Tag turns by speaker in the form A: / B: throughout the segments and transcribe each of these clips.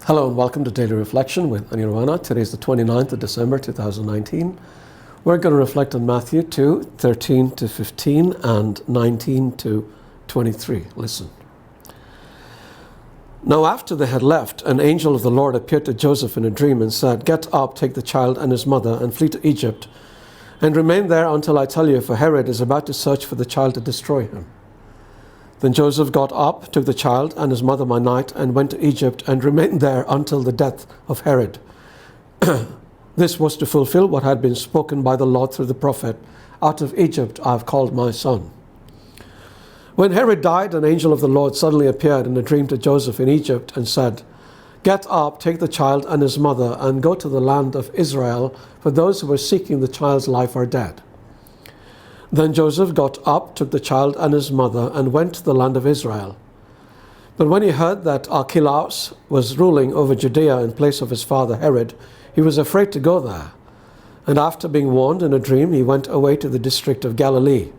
A: Hello and welcome to Daily Reflection with Aneel Aranha. Today is the 29th of December 2019. We're going to reflect on Matthew 2, 13 to 15 and 19 to 23. Listen. Now after they had left, an angel of the Lord appeared to Joseph in a dream and said, "Get up, take the child and his mother and flee to Egypt and remain there until I tell you, for Herod is about to search for the child to destroy him." Then Joseph got up, took the child and his mother by night, and went to Egypt and remained there until the death of Herod. This was to fulfill what had been spoken by the Lord through the prophet, "Out of Egypt I have called my son." When Herod died, an angel of the Lord suddenly appeared in a dream to Joseph in Egypt and said, "Get up, take the child and his mother, and go to the land of Israel, for those who were seeking the child's life are dead." Then Joseph got up, took the child and his mother, and went to the land of Israel. But when he heard that Archelaus was ruling over Judea in place of his father Herod, he was afraid to go there. And after being warned in a dream, he went away to the district of Galilee.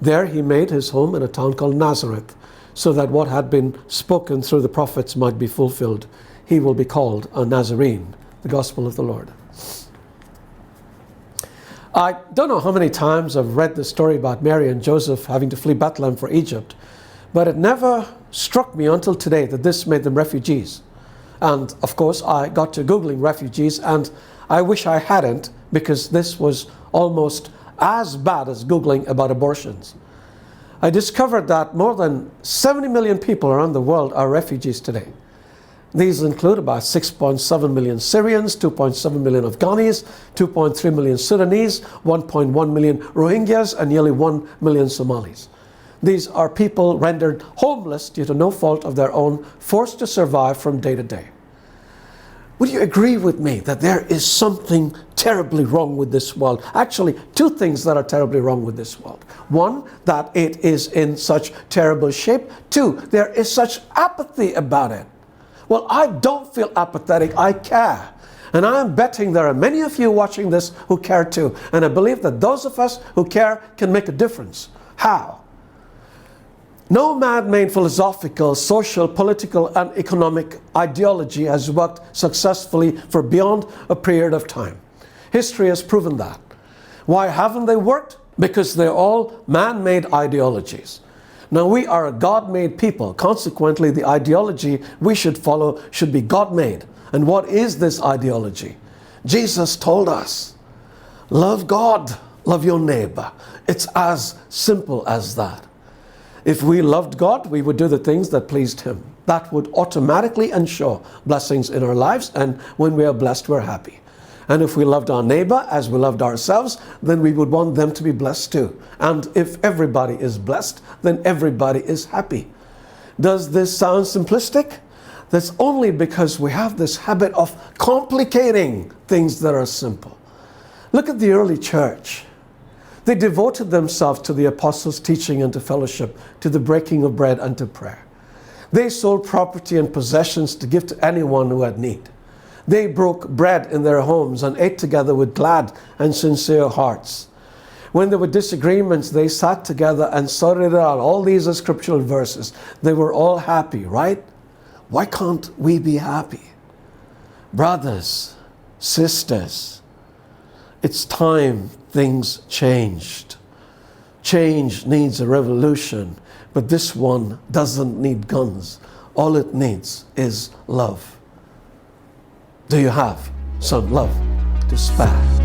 A: There he made his home in a town called Nazareth, so that what had been spoken through the prophets might be fulfilled. He will be called a Nazarene. The Gospel of the Lord. I don't know how many times I've read the story about Mary and Joseph having to flee Bethlehem for Egypt, but it never struck me until today that this made them refugees. And of course, I got to Googling refugees, and I wish I hadn't, because this was almost as bad as Googling about abortions. I discovered that more than 70 million people around the world are refugees today. These include about 6.7 million Syrians, 2.7 million Afghanis, 2.3 million Sudanese, 1.1 million Rohingyas, and nearly 1 million Somalis. These are people rendered homeless due to no fault of their own, forced to survive from day to day. Would you agree with me that there is something terribly wrong with this world? Actually, two things that are terribly wrong with this world. One, that it is in such terrible shape. Two, there is such apathy about it. Well, I don't feel apathetic, I care. And I am betting there are many of you watching this who care too. And I believe that those of us who care can make a difference. How? No man-made philosophical, social, political, and economic ideology has worked successfully for beyond a period of time. History has proven that. Why haven't they worked? Because they're all man-made ideologies. Now, we are a God-made people. Consequently, the ideology we should follow should be God-made. And what is this ideology? Jesus told us, love God, love your neighbor. It's as simple as that. If we loved God, we would do the things that pleased Him. That would automatically ensure blessings in our lives, and when we are blessed, we're happy. And if we loved our neighbor as we loved ourselves, then we would want them to be blessed too. And if everybody is blessed, then everybody is happy. Does this sound simplistic? That's only because we have this habit of complicating things that are simple. Look at the early church. They devoted themselves to the apostles' teaching and to fellowship, to the breaking of bread and to prayer. They sold property and possessions to give to anyone who had need. They broke bread in their homes and ate together with glad and sincere hearts. When there were disagreements, they sat together and sorted it out. All these are scriptural verses. They were all happy, right? Why can't we be happy? Brothers, sisters, it's time things changed. Change needs a revolution, but this one doesn't need guns. All it needs is love. Do you have some love to spare?